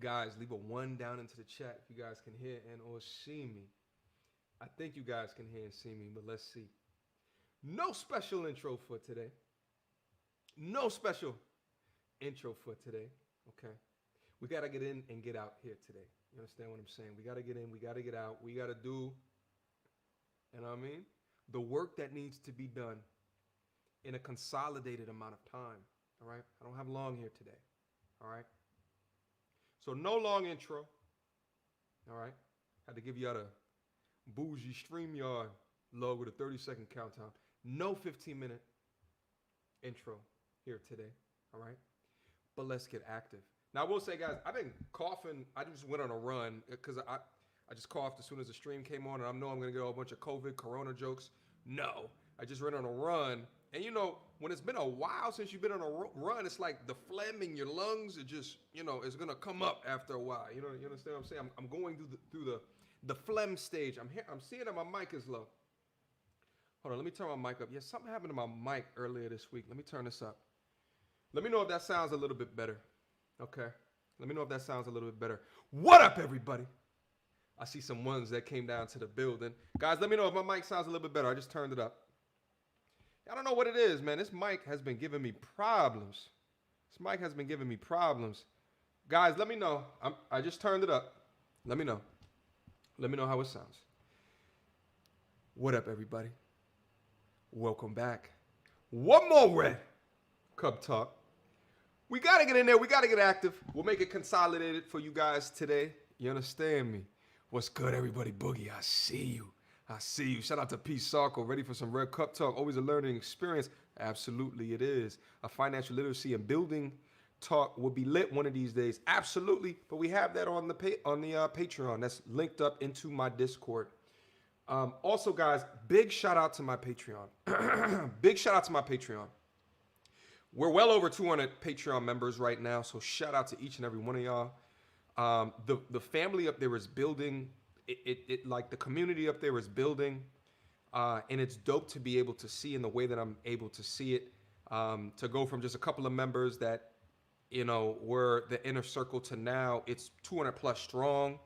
Guys, leave a one down into the chat if you guys can hear and or see me. I think you guys can hear and see me, but let's see. No special intro for today. No special intro for today. Okay. We got to get in and get out here today. You understand what I'm saying? We got to get in, we got to get out. We got to do, you know what I mean? The work that needs to be done in a consolidated amount of time. All right. I don't have long here today. All right. So no long intro. All right. Had to give you out a bougie StreamYard logo with a 30-second countdown. No 15-minute intro here today. All right. But let's get active. Now, I will say, guys, I've been coughing. I just went on a run because I just coughed as soon as the stream came on, and I know I'm going to get a bunch of COVID, Corona jokes. No. I just ran on a run. And, you know, when it's been a while since you've been on a run, it's like the phlegm in your lungs, it just, you know, it's going to come up after a while. You know, you understand what I'm saying? I'm going through the phlegm stage. I'm seeing that my mic is low. Hold on, let me turn my mic up. Yeah, something happened to my mic earlier this week. Let me turn this up. Let me know if that sounds a little bit better. Okay. Let me know if that sounds a little bit better. What up, everybody? I see some ones that came down to the building. Guys, let me know if my mic sounds a little bit better. I just turned it up. I don't know what it is, man. This mic has been giving me problems. This mic has been giving me problems. Guys, let me know. I just turned it up. Let me know. Let me know how it sounds. What up, everybody? Welcome back. One more Red Cup Talk. We got to get in there. We got to get active. We'll make it consolidated for you guys today. You understand me? What's good, everybody? Boogie, I see you. I see you. Shout out to P. Sarko. Ready for some Red Cup Talk. Always a learning experience. Absolutely it is. A financial literacy and building talk will be lit one of these days. Absolutely. But we have that on the Patreon. That's linked up into my Discord. Also, guys, big shout out to my Patreon. Big shout out to my Patreon. We're well over 200 Patreon members right now, so shout out to each and every one of y'all. The family up there is building. It like the community up there is building, and it's dope to be able to see in the way that I'm able to see it. To go from just a couple of members that, you know, were the inner circle to now it's 200 plus strong.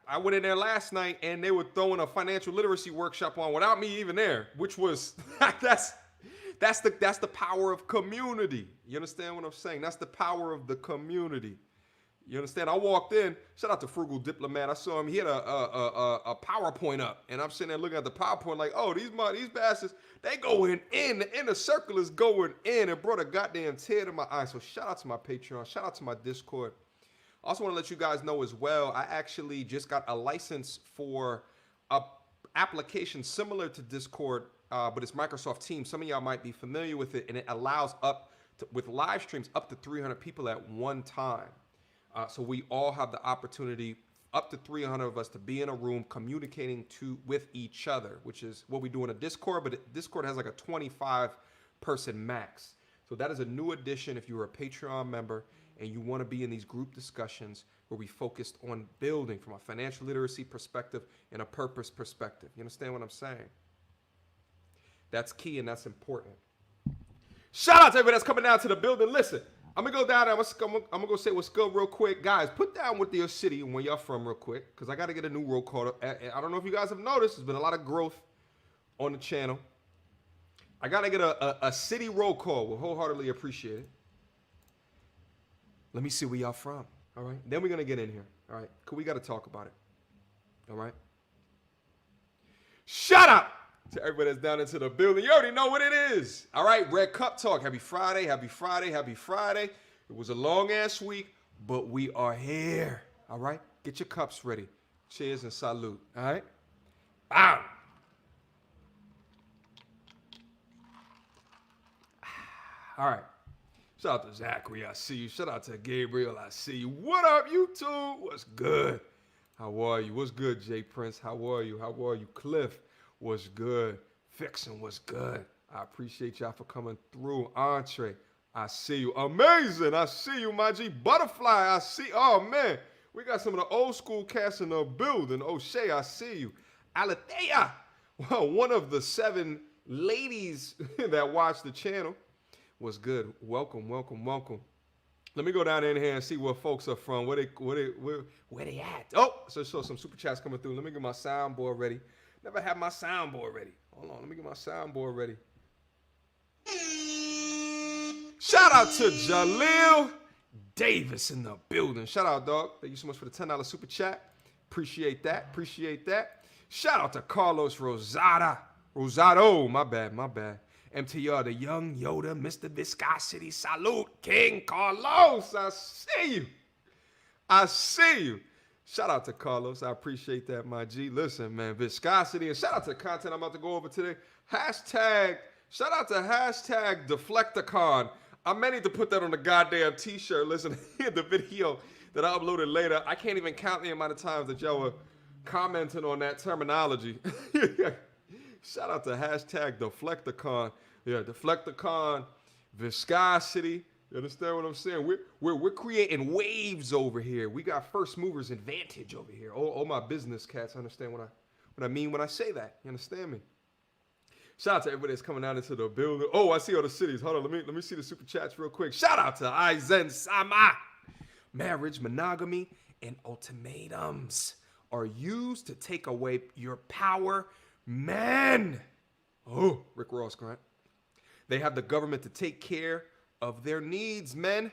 I went in there last night and they were throwing a financial literacy workshop on without me even there, which was that's the power of community. You understand what I'm saying? That's the power of the community. You understand? I walked in. Shout out to Frugal Diplomat. I saw him. He had a PowerPoint up, and I'm sitting there looking at the PowerPoint like, oh, these bastards, they going in. The inner circle is going in. It brought a goddamn tear to my eye. So shout out to my Patreon. Shout out to my Discord. I also want to let you guys know as well, I actually just got a license for a application similar to Discord, but it's Microsoft Teams. Some of y'all might be familiar with it, and it allows with live streams up to 300 people at one time. So we all have the opportunity, up to 300 of us, to be in a room communicating with each other, which is what we do in a Discord, but Discord has like a 25-person max. So that is a new addition if you're a Patreon member and you want to be in these group discussions where we focused on building from a financial literacy perspective and a purpose perspective. You understand what I'm saying? That's key and that's important. Shout out to everybody that's coming down to the building. Listen, I'm going to go down there. I'm going to go say what's good real quick. Guys, put down with your city and where y'all from real quick, because I got to get a new roll call. I don't know if you guys have noticed, there's been a lot of growth on the channel. I got to get a city roll call. We'll wholeheartedly appreciate it. Let me see where y'all from. All right. Then we're going to get in here. All right. Because we got to talk about it. All right. Shout out to everybody that's down into the building. You already know what it is. All right. Red Cup Talk. Happy Friday. Happy Friday. Happy Friday. It was a long ass week, but we are here. All right. Get your cups ready. Cheers and salute. All right. Bam. All right. Shout out to Zachary, I see you. Shout out to Gabriel, I see you. What up, YouTube? What's good? How are you? What's good, Jay Prince? How are you? How are you? Cliff, what's good? Fixin', what's good? I appreciate y'all for coming through. Entree, I see you. Amazing, I see you, my G. Butterfly, I see. Oh, man. We got some of the old school cast in the building. O'Shea, I see you. Alethea, well, one of the 7 ladies that watch the channel. What's good? Welcome, welcome, welcome. Let me go down in here and see where folks are from. Where they at? Oh, so some super chats coming through. Let me get my soundboard ready. Never had my soundboard ready. Hold on, let me get my soundboard ready. Shout out to Jaleel Davis in the building. Shout out, dog. Thank you so much for the $10 super chat. Appreciate that. Appreciate that. Shout out to Carlos Rosado. My bad. MTR, the young Yoda, Mr. Viscosity. Salute, King Carlos. I see you. Shout out to Carlos. I appreciate that, my G. Listen, man, viscosity. And shout out to the content I'm about to go over today. Shout out to hashtag Deflecticon. I may need to put that on the goddamn t-shirt. Listen, the video that I uploaded later, I can't even count the amount of times that y'all were commenting on that terminology. Shout out to hashtag Deflecticon. Yeah, Deflecticon, viscosity. You understand what I'm saying? We're creating waves over here. We got first movers advantage over here. All my business cats understand what I mean when I say that. You understand me? Shout out to everybody that's coming out into the building. Oh, I see all the cities. Hold on, let me see the super chats real quick. Shout out to Aizen Sama. Marriage, monogamy, and ultimatums are used to take away your power, men. Oh, Rick Ross Grant. They have the government to take care of their needs, men.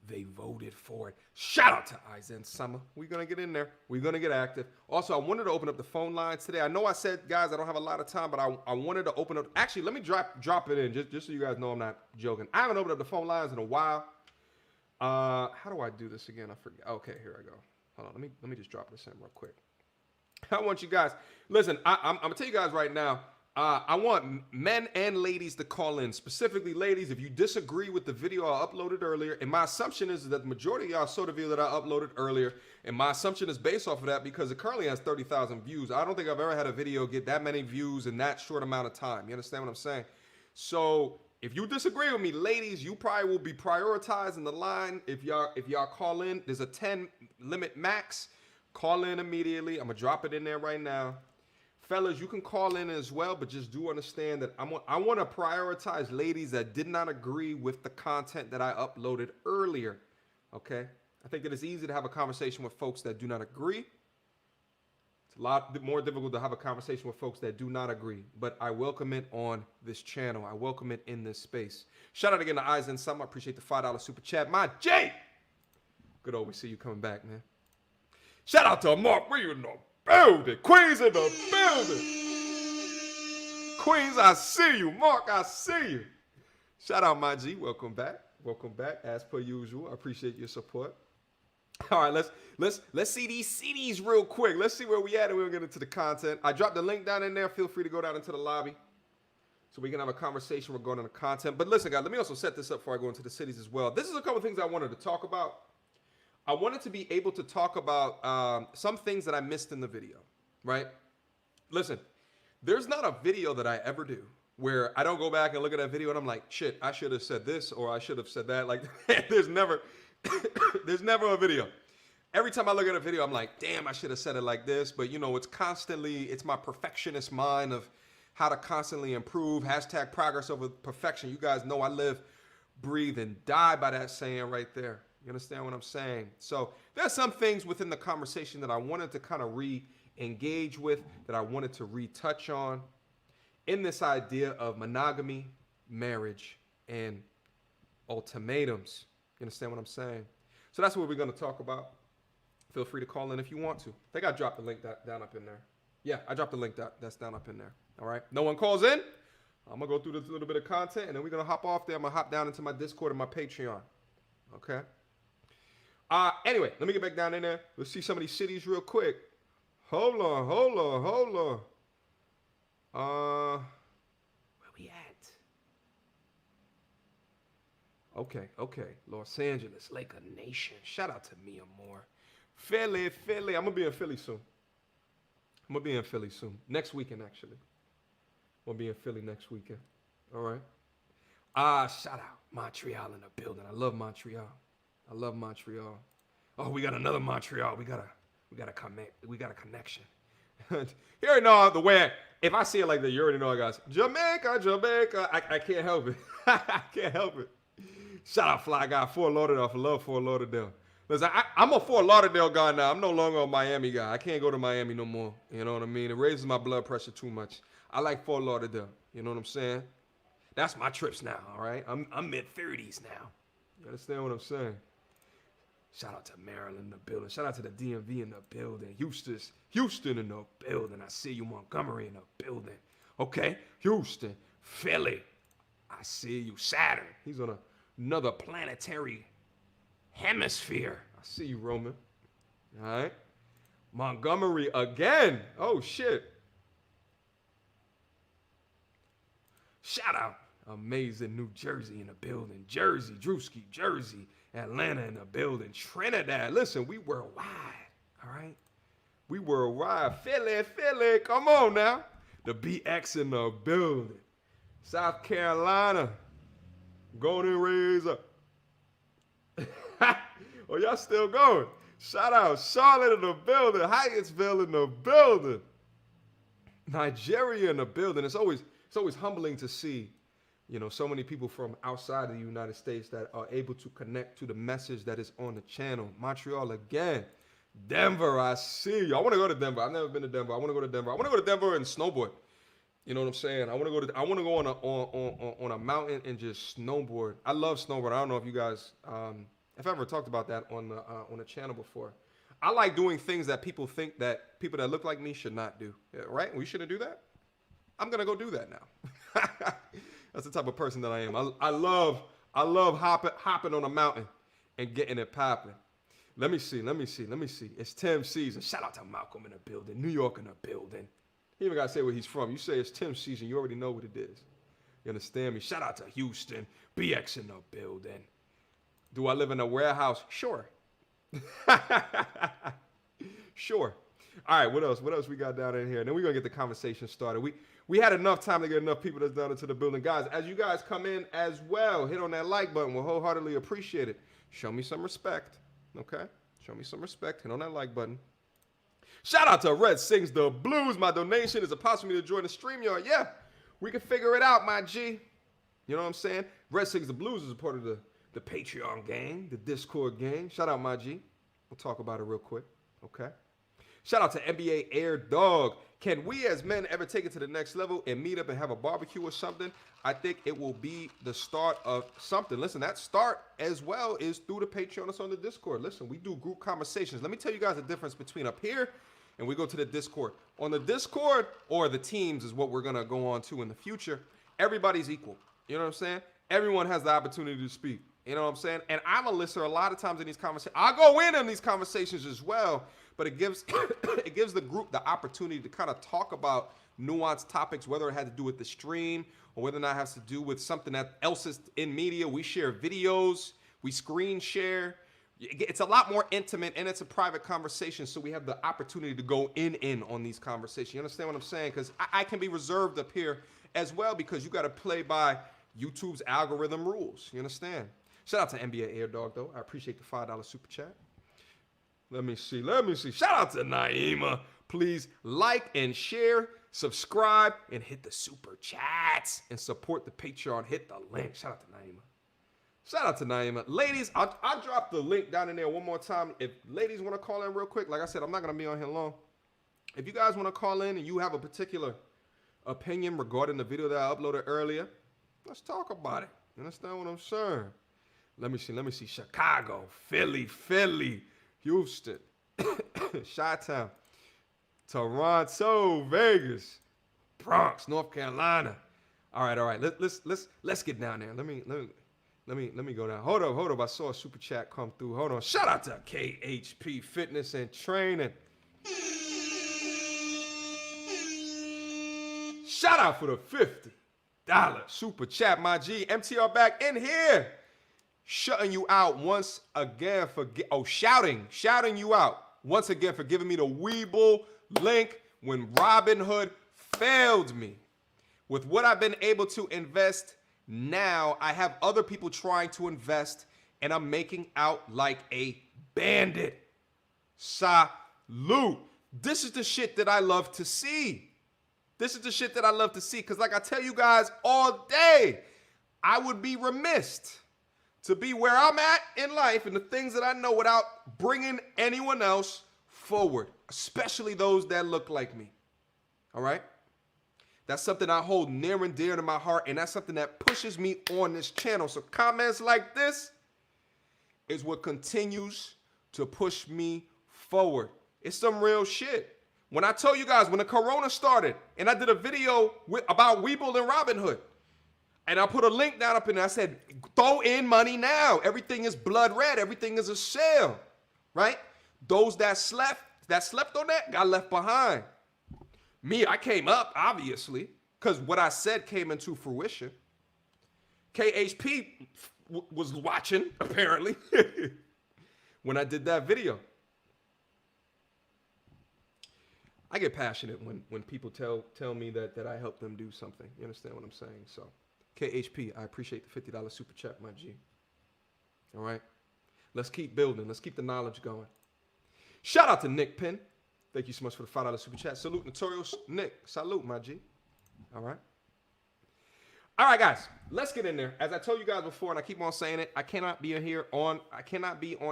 They voted for it. Shout out to Aizen Sama. We're going to get in there. We're going to get active. Also, I wanted to open up the phone lines today. I know I said, guys, I don't have a lot of time, but I wanted to open up. Actually, let me drop it in just so you guys know I'm not joking. I haven't opened up the phone lines in a while. How do I do this again? I forget. Okay, here I go. Hold on. Let me just drop this in real quick. I want you guys, listen, I'm going to tell you guys right now, I want men and ladies to call in. Specifically, ladies, if you disagree with the video I uploaded earlier, and my assumption is that the majority of y'all saw the video that I uploaded earlier, and my assumption is based off of that because it currently has 30,000 views. I don't think I've ever had a video get that many views in that short amount of time. You understand what I'm saying? So if you disagree with me, ladies, you probably will be prioritized in the line. If y'all call in, there's a 10 limit max. Call in immediately. I'm going to drop it in there right now. Fellas, you can call in as well, but just do understand that I want to prioritize ladies that did not agree with the content that I uploaded earlier, okay? I think that it's easy to have a conversation with folks that do not agree. It's a lot more difficult to have a conversation with folks that do not agree, but I welcome it on this channel. I welcome it in this space. Shout out again to Aizen Sama. I appreciate the $5 super chat. My J! Good old, we see you coming back, man. Shout out to Mark. We in the building. Queens in the building. Queens, I see you. Mark, I see you. Shout out, my G. Welcome back. Welcome back, as per usual. I appreciate your support. All right, let's see these CDs real quick. Let's see where we at, and we'll get into the content. I dropped the link down in there. Feel free to go down into the lobby so we can have a conversation regarding the content. But listen, guys, let me also set this up before I go into the cities as well. This is a couple things I wanted to talk about. I wanted to be able to talk about some things that I missed in the video, right? Listen, there's not a video that I ever do where I don't go back and look at that video and I'm like, shit, I should have said this or I should have said that. Like, there's never a video. Every time I look at a video, I'm like, damn, I should have said it like this. But, you know, it's my perfectionist mind of how to constantly improve. Hashtag progress over perfection. You guys know I live, breathe, and die by that saying right there. You understand what I'm saying? So there's some things within the conversation that I wanted to kind of re-engage with, that I wanted to retouch on in this idea of monogamy, marriage, and ultimatums. You understand what I'm saying? So that's what we're going to talk about. Feel free to call in if you want to. I think I dropped the link down up in there. Yeah, I dropped the link that's down up in there. All right. No one calls in. I'm going to go through this little bit of content, and then we're going to hop off there. I'm going to hop down into my Discord and my Patreon. Okay. Anyway, let me get back down in there. Let's see some of these cities real quick. Hold on. Where we at? Okay. Los Angeles, Lake of Nation. Shout out to Mia Moore. Philly. I'm gonna be in Philly soon. Next weekend, actually. I'm gonna be in Philly next weekend. All right. Shout out Montreal in the building. I love Montreal. Oh, we got another Montreal. We got a connection. You already know the way. If I see it like that, you already know, guys. Jamaica. I can't help it. Shout out Fly Guy, Fort Lauderdale, for love Fort Lauderdale. Listen, I'm a Fort Lauderdale guy now. I'm no longer a Miami guy. I can't go to Miami no more. You know what I mean? It raises my blood pressure too much. I like Fort Lauderdale. You know what I'm saying? That's my trips now, all right? I'm mid-30s now. You understand what I'm saying? Shout out to Maryland in the building. Shout out to the DMV in the building. Houston in the building. I see you, Montgomery in the building. Okay, Houston, Philly. I see you, Saturn. He's on another planetary hemisphere. I see you, Roman. All right. Montgomery again. Oh, shit. Shout out. Amazing New Jersey in the building. Jersey, Drewski, Jersey. Atlanta in the building. Trinidad. Listen, we worldwide. All right. We worldwide. Philly. Come on now. The BX in the building. South Carolina. Golden Razor. Oh, y'all still going? Shout out Charlotte in the building. Hyattsville in the building. Nigeria in the building. It's always humbling to see, you know, so many people from outside of the United States that are able to connect to the message that is on the channel. Montreal again. Denver, I see you. I want to go to Denver. I've never been to Denver. I want to go to Denver. I want to go to Denver and snowboard. You know what I'm saying? I want to go on a mountain and just snowboard. I love snowboard. I don't know if you guys if I ever talked about that on the channel before. I like doing things that people think that people that look like me should not do. Yeah, right? We shouldn't do that. I'm gonna go do that now. That's the type of person that I am. I love hopping on a mountain and getting it popping. Let me see. It's Tim's season. Shout out to Malcolm in the building. New York in the building. He even gotta say where he's from. You say it's Tim's season, you already know what it is. You understand me? Shout out to Houston. BX in the building. Do I live in a warehouse? Sure. Sure. All right, what else? What else we got down in here? And then we're gonna get the conversation started. We had enough time to get enough people that's down into the building. Guys, as you guys come in as well, hit on that like button. We'll wholeheartedly appreciate it. Show me some respect. Okay? Show me some respect. Hit on that like button. Shout out to Red Sings the Blues. My donation is a possibility to join the StreamYard. Yeah, we can figure it out, my G. You know what I'm saying? Red Sings the Blues is a part of the Patreon gang, the Discord gang. Shout out, my G. We'll talk about it real quick. Okay? Shout out to NBA Air Dog. Can we as men ever take it to the next level and meet up and have a barbecue or something? I think it will be the start of something. Listen, that start as well is through the Patreon. It's on the Discord. Listen, we do group conversations. Let me tell you guys the difference between up here and we go to the Discord. On the Discord, or the teams is what we're going to go on to in the future, everybody's equal. You know what I'm saying? Everyone has the opportunity to speak. You know what I'm saying? And I'm a listener a lot of times in these conversations. I go in on these conversations as well, but it gives it gives the group the opportunity to kind of talk about nuanced topics, whether it had to do with the stream or whether or not it has to do with something that else is in media. We share videos, we screen share. It's a lot more intimate and it's a private conversation, so we have the opportunity to go in on these conversations. You understand what I'm saying? Because I can be reserved up here as well because you got to play by YouTube's algorithm rules. You understand? Shout out to NBA Air Dog, though. I appreciate the $5 super chat. Let me see. Shout out to Naima. Please like and share, subscribe, and hit the super chats and support the Patreon. Hit the link. Shout out to Naima. Ladies, I'll drop the link down in there one more time. If ladies want to call in real quick, like I said, I'm not going to be on here long. If you guys want to call in and you have a particular opinion regarding the video that I uploaded earlier, let's talk about it. You understand what I'm saying? Let me see. Chicago, Philly, Houston, Chi-Town, Toronto, Vegas, Bronx, North Carolina. All right. Let's get down there. Let me go down. Hold up. I saw a super chat come through. Hold on. Shout out to KHP Fitness and Training. Shout out for the $50 super chat, my G. MTR back in here. Shutting you out once again for shouting you out once again for giving me the Weeble link when Robinhood failed me. With what I've been able to invest now, I have other people trying to invest and I'm making out like a bandit. Salute. This is the shit that I love to see. Because like I tell you guys all day, I would be remiss to be where I'm at in life and the things that I know without bringing anyone else forward, especially those that look like me. All right? That's something I hold near and dear to my heart, and that's something that pushes me on this channel. So comments like this is what continues to push me forward. It's some real shit. When I tell you guys, when the corona started, and I did a video about Weeble and Robinhood, and I put a link down up in there, I said, throw in money now. Everything is blood red. Everything is a sale, right? Those that slept on that got left behind. Me, I came up, obviously, because what I said came into fruition. KHP was watching, apparently, when I did that video. I get passionate when people tell me that I help them do something. You understand what I'm saying? So, KHP, I appreciate the $50 super chat, my G. All right? Let's keep building. Let's keep the knowledge going. Shout out to Nick Penn. Thank you so much for the $5 super chat. Salute, Notorious Nick. Salute, my G. All right? All right, guys. Let's get in there. As I told you guys before, and I keep on saying it, I cannot be on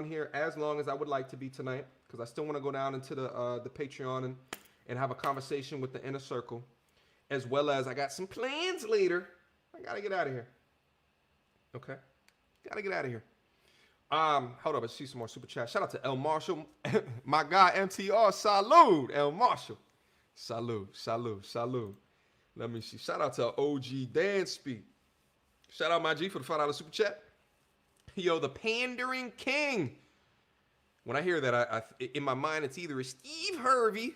here as long as I would like to be tonight, because I still want to go down into the Patreon and have a conversation with the inner circle, as well as I got some plans later. I gotta get out of here. Okay? Gotta get out of here. Hold up, I see some more super chat. Shout out to El Marshall. My guy MTR, salute. El Marshall. Salute. Let me see. Shout out to OG Dan Speak. Shout out my G for the $5 super chat. Yo, the pandering king. When I hear that, I in my mind, it's either a Steve Harvey,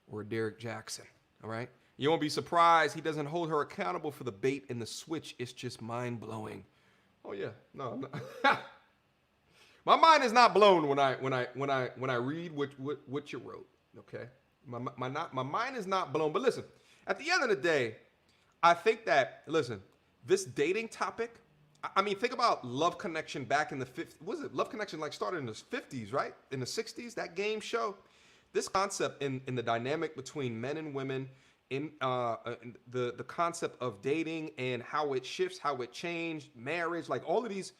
or Derek Jackson. All right? You won't be surprised he doesn't hold her accountable for the bait and the switch. It's just mind-blowing. Oh yeah, no. My mind is not blown when I read what you wrote. Okay, my mind is not blown. But listen, at the end of the day, I think that this dating topic. I mean, think about Love Connection back in the 50s. Was it Love Connection started in the 50s, right? In the 60s, that game show. This concept in the dynamic between men and women. In the concept of dating and how it shifts, how it changed, marriage, like all of these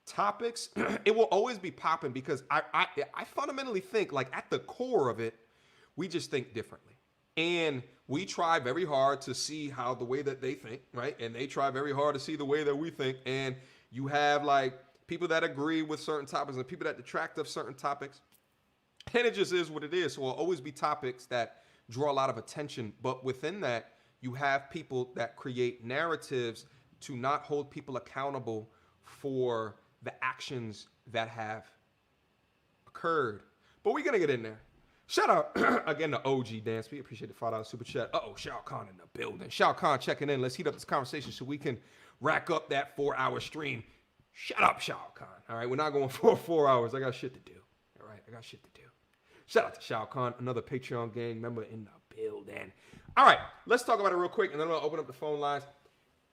topics, it will always be popping because I fundamentally think at the core of it, we just think differently. And we try very hard to see how the way that they think, right? And they try very hard to see the way that we think. And you have people that agree with certain topics and people that detract of certain topics. And it just is what it is. So it'll always be topics that draw a lot of attention, but within that, you have people that create narratives to not hold people accountable for the actions that have occurred. But we're gonna get in there. Shout out again to OG Dance. We appreciate the $5 super chat. Shao Khan in the building. Shao Khan checking in. Let's heat up this conversation so we can rack up that 4-hour stream. Shut up, Shao Khan. All right, we're not going for 4 hours. I got shit to do. All right, I got shit to do. Shout out to Shao Khan, another Patreon gang member in the building. All right, let's talk about it real quick, and then I'll open up the phone lines.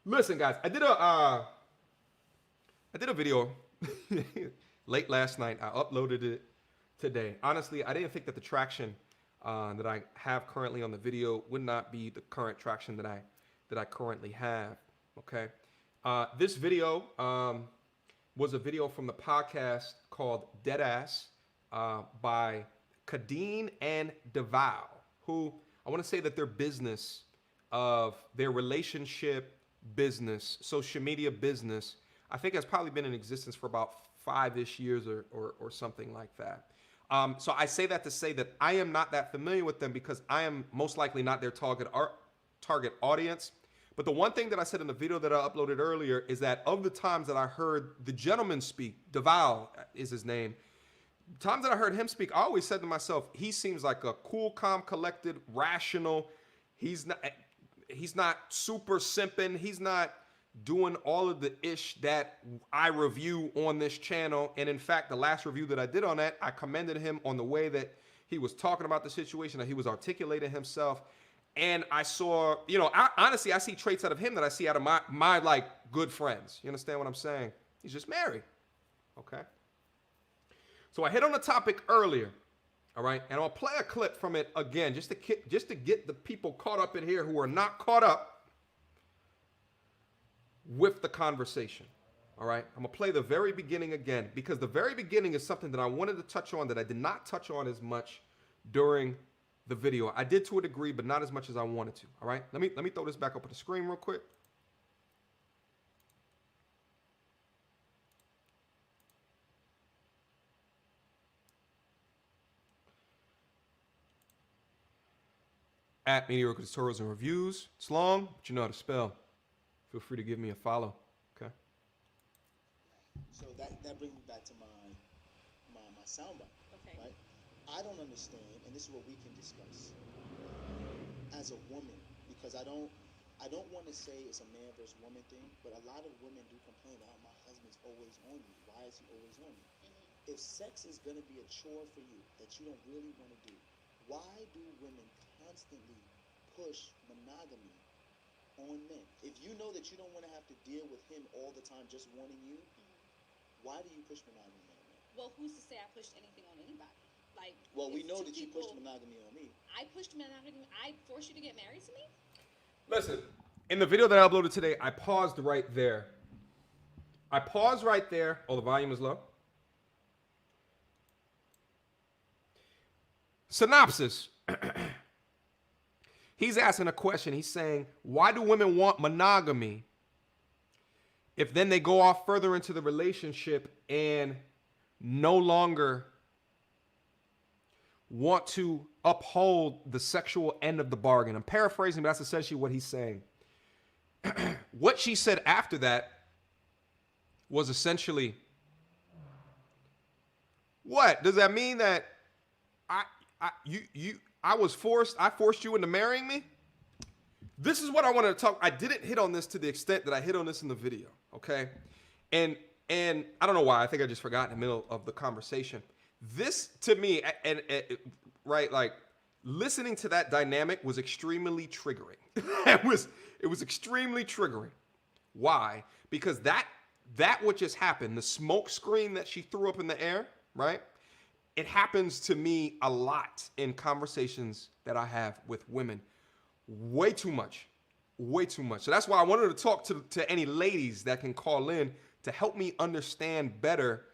Listen, guys, I did a video late last night. I uploaded it today. Honestly, I didn't think that the traction that I have currently on the video would not be the current traction that I currently have. Okay, this video was a video from the podcast called Deadass by Kadeen and Deval, who I want to say that their business of their relationship business, social media business, I think has probably been in existence for about 5-ish years or something like that. So I say that to say that I am not that familiar with them because I am most likely not their target audience. But the one thing that I said in the video that I uploaded earlier is that of the times that I heard the gentleman speak, Deval is his name, times that I heard him speak, I always said to myself, he seems like a cool, calm, collected, rational. He's not super simping. He's not doing all of the ish that I review on this channel. And in fact, the last review that I did on that, I commended him on the way that he was talking about the situation, that he was articulating himself. And I saw, honestly, I see traits out of him that I see out of my good friends. You understand what I'm saying? He's just married. Okay. So I hit on the topic earlier, all right? And I'll play a clip from it again just to get the people caught up in here who are not caught up. with the conversation. All right, I'm gonna play the very beginning again because the very beginning is something that I wanted to touch on that I did not touch on as much during the video. I did to a degree, but not as much as I wanted to. All right, let me throw this back up on the screen real quick. At Mediocre Tutorials and Reviews. It's long, but you know how to spell. Feel free to give me a follow. Okay. So that brings me back to my soundbite. Okay. Right? I don't understand, and this is what we can discuss as a woman, because I don't want to say it's a man versus woman thing, but a lot of women do complain, oh, my husband's always on me. Why is he always on me? Mm-hmm. If sex is going to be a chore for you that you don't really want to do, why do women constantly push monogamy on men? If you know that you don't want to have to deal with him all the time just wanting you, why do you push monogamy on men? Well, who's to say I pushed anything on anybody? Like, well, we know that you pushed monogamy on me. I pushed monogamy. I forced you to get married to me? Listen, in the video that I uploaded today, I paused right there. I paused right there. Oh, the volume is low. Synopsis. He's asking a question. He's saying, why do women want monogamy if then they go off further into the relationship and no longer want to uphold the sexual end of the bargain? I'm paraphrasing, but that's essentially what he's saying. What she said after that was essentially, what? Does that mean that I forced you into marrying me? This is what I wanted to talk. I didn't hit on this to the extent that I hit on this in the video, okay? And I don't know why. I think I just forgot in the middle of the conversation. This to me, right, like listening to that dynamic was extremely triggering. it was extremely triggering. Why? Because that what just happened, the smoke screen that she threw up in the air, right? It happens to me a lot in conversations that I have with women. Way too much. Way too much. So that's why I wanted to talk to any ladies that can call in to help me understand better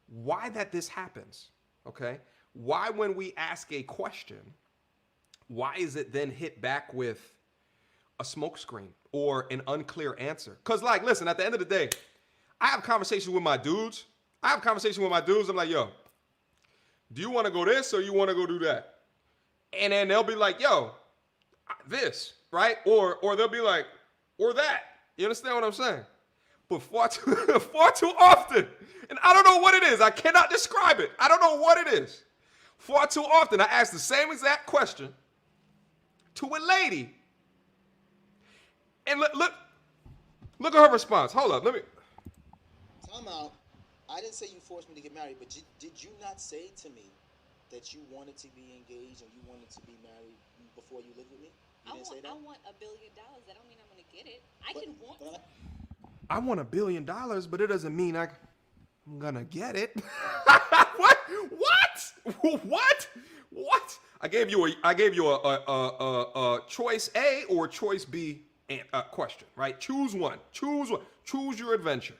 why this happens, okay? Why when we ask a question, why is it then hit back with a smokescreen or an unclear answer? Because, like, listen, at the end of the day, I have conversations with my dudes. I'm like, yo, do you want to go this or you want to go do that? And then they'll be like, yo, this, right? Or they'll be like, or that. You understand what I'm saying? But far too often, and I don't know what it is. I cannot describe it. I don't know what it is. Far too often, I ask the same exact question to a lady. And look at her response. Hold up, let me. Time out. I didn't say you forced me to get married, but did you not say to me that you wanted to be engaged and you wanted to be married before you lived with me? You didn't say that? I want $1 billion. That don't mean I'm going to get it. I can want I want $1 billion, but it doesn't mean I'm gonna get it. What? I gave you a choice A or choice B question, right? Choose one. Choose your adventure.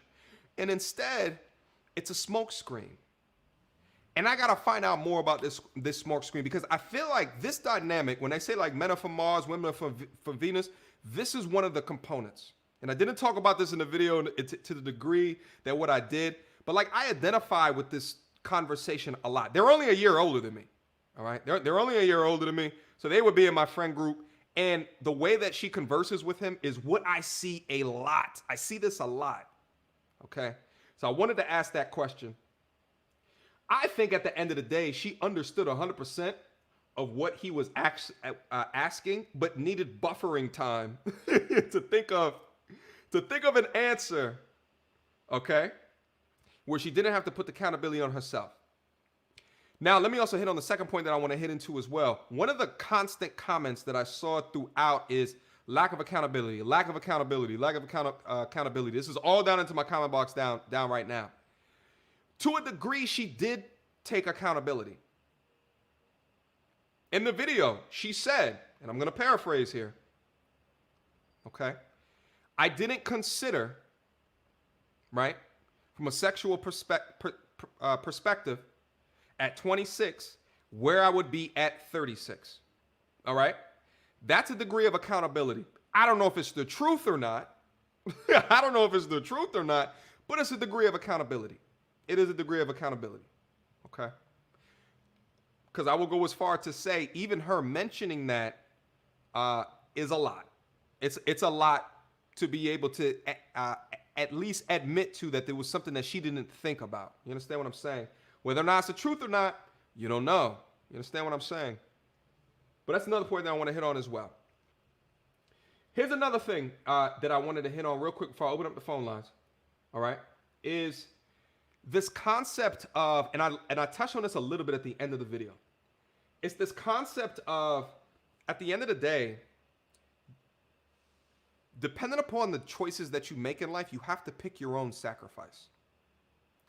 And instead, it's a smoke screen. And I gotta find out more about this smoke screen because I feel like this dynamic, when they say like men are from Mars, women are from Venus, this is one of the components. And I didn't talk about this in the video to the degree that what I did, but like I identify with this conversation a lot. They're only a year older than me, all right? They're only a year older than me, so they would be in my friend group. And the way that she converses with him is what I see a lot. I see this a lot, okay? So I wanted to ask that question. I think at the end of the day, she understood 100% of what he was asking, but needed buffering time to think of an answer, okay, where she didn't have to put the accountability on herself. Now, let me also hit on the second point that I want to hit into as well. One of the constant comments that I saw throughout is lack of accountability, lack of accountability. This is all down into my comment box down right now. To a degree, she did take accountability. In the video, she said, and I'm going to paraphrase here, okay, I didn't consider right? From a sexual perspective at 26, where I would be at 36. All right? That's a degree of accountability. I don't know if it's the truth or not. I don't know if it's the truth or not, but it's a degree of accountability. It is a degree of accountability. Okay? Because I will go as far to say even her mentioning that is a lot. It's a lot to be able to at least admit to that there was something that she didn't think about. You understand what I'm saying? Whether or not it's the truth or not, you don't know. You understand what I'm saying? But that's another point that I want to hit on as well. Here's another thing that I wanted to hit on real quick before I open up the phone lines. All right, is this concept of, and I touched on this a little bit at the end of the video. It's this concept of, at the end of the day, depending upon the choices that you make in life, you have to pick your own sacrifice.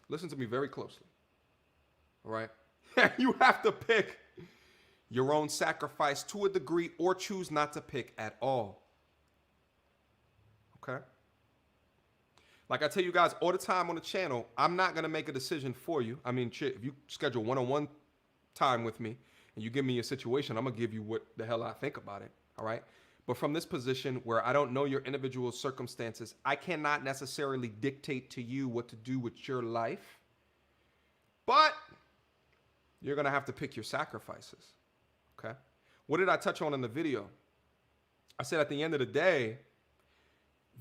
Listen to me very closely. All right? You have to pick your own sacrifice to a degree or choose not to pick at all. Okay? Like I tell you guys all the time on the channel, I'm not going to make a decision for you. I mean, shit, if you schedule one-on-one time with me and you give me a situation, I'm going to give you what the hell I think about it. All right? But from this position where I don't know your individual circumstances, I cannot necessarily dictate to you what to do with your life. But you're going to have to pick your sacrifices. Okay? What did I touch on in the video? I said at the end of the day,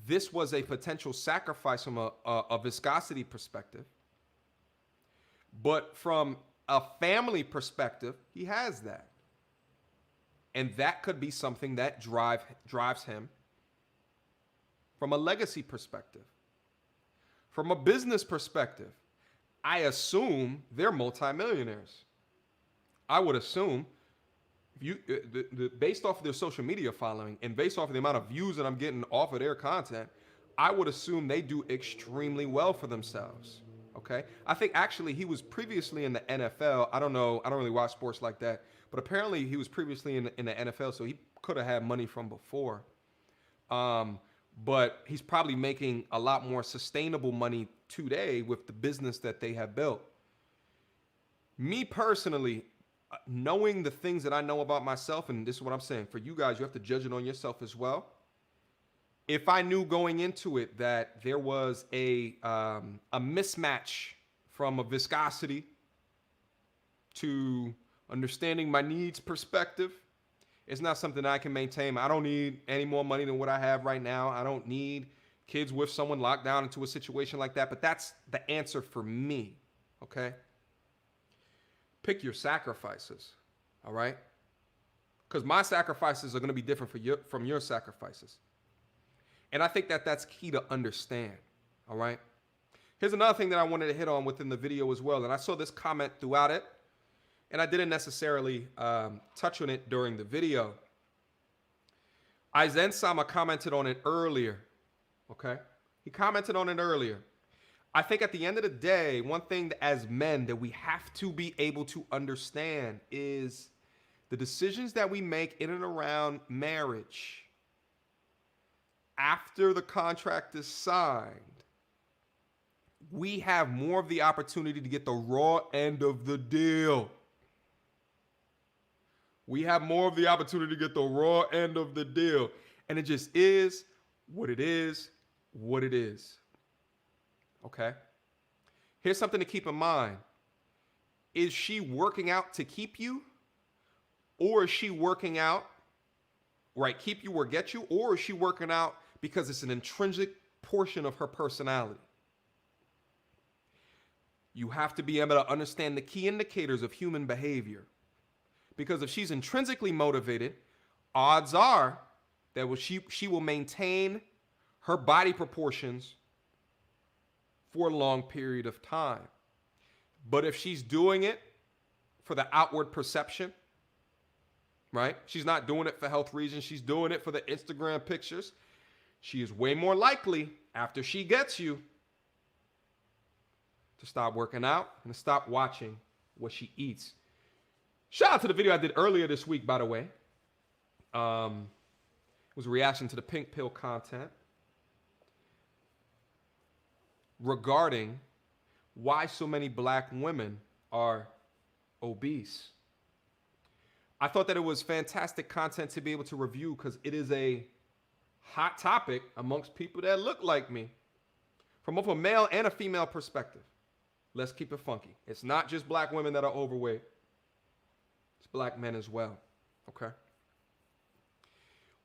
this was a potential sacrifice from a viscosity perspective. But from a family perspective, he has that. And that could be something that drives him from a legacy perspective. From a business perspective, I assume they're multimillionaires. I would assume, if you based off of their social media following and based off of the amount of views that I'm getting off of their content, I would assume they do extremely well for themselves. Okay? I think actually he was previously in the NFL. I don't know. I don't really watch sports like that. But apparently he was previously in the NFL, so he could have had money from before. But he's probably making a lot more sustainable money today with the business that they have built. Me personally, knowing the things that I know about myself, and this is what I'm saying, for you guys, you have to judge it on yourself as well. If I knew going into it that there was a mismatch from a viscosity to understanding my needs perspective, it's not something I can maintain. I don't need any more money than what I have right now. I don't need kids with someone locked down into a situation like that. But that's the answer for me, okay? Pick your sacrifices, all right? Because my sacrifices are going to be different from your sacrifices. And I think that that's key to understand, all right? Here's another thing that I wanted to hit on within the video as well. And I saw this comment throughout it. And I didn't necessarily touch on it during the video. Aizen Sama commented on it earlier. Okay? He commented on it earlier. I think at the end of the day, one thing that, as men that we have to be able to understand is the decisions that we make in and around marriage after the contract is signed. We have more of the opportunity to get the raw end of the deal. We have more of the opportunity to get the raw end of the deal. And it just is what it is, what it is. Okay? Here's something to keep in mind. Is she working out to keep you? Or is she working out, right, keep you or get you? Or is she working out because it's an intrinsic portion of her personality? You have to be able to understand the key indicators of human behavior. Because if she's intrinsically motivated, odds are that she will maintain her body proportions for a long period of time. But if she's doing it for the outward perception, right? She's not doing it for health reasons. She's doing it for the Instagram pictures. She is way more likely, after she gets you, to stop working out and to stop watching what she eats. Shout out to the video I did earlier this week, by the way. It was a reaction to the pink pill content. regarding why so many black women are obese. I thought that it was fantastic content to be able to review because it is a hot topic amongst people that look like me from both a male and a female perspective. Let's keep it funky. It's not just black women that are overweight. It's black men as well. Okay?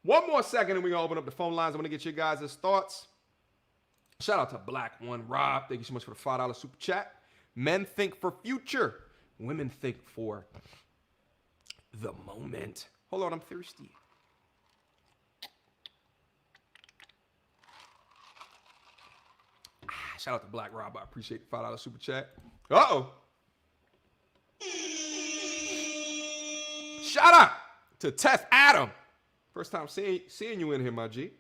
One more second and we're going to open up the phone lines. I'm going to get your guys' thoughts. Shout out to Black One Rob. Thank you so much for the $5 super chat. Men think for future. Women think for the moment. Hold on, I'm thirsty. Shout out to Black Rob. I appreciate the $5 super chat. Uh-oh. Shout out to Teth Adam. First time seeing you in here, my G.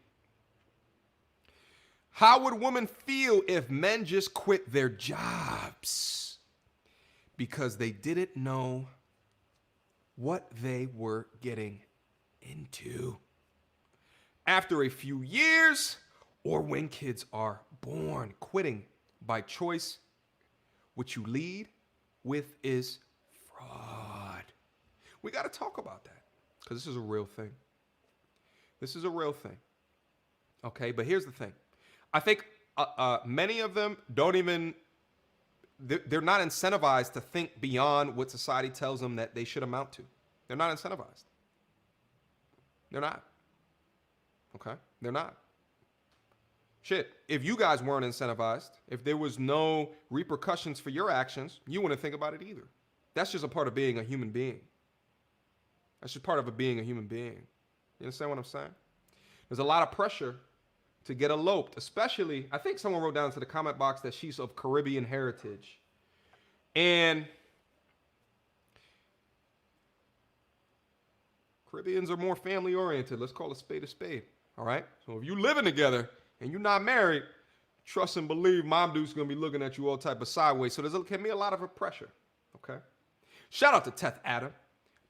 How would women feel if men just quit their jobs because they didn't know what they were getting into? After a few years, or when kids are born, quitting by choice, what you lead with is fraud. We got to talk about that because this is a real thing. This is a real thing. Okay, but here's the thing. I think many of them don't even, they're not incentivized to think beyond what society tells them that they should amount to. They're not incentivized. They're not. Okay? They're not. Shit, if you guys weren't incentivized, if there was no repercussions for your actions, you wouldn't think about it either. That's just a part of being a human being. That's just part of being a human being. You understand what I'm saying? There's a lot of pressure to get eloped, especially, I think someone wrote down into the comment box that she's of Caribbean heritage. And Caribbeans are more family oriented. Let's call a spade, all right? So if you living together and you're not married, trust and believe Mom Dude's going to be looking at you all type of sideways. So can be a lot of pressure, okay? Shout out to Teth Adam.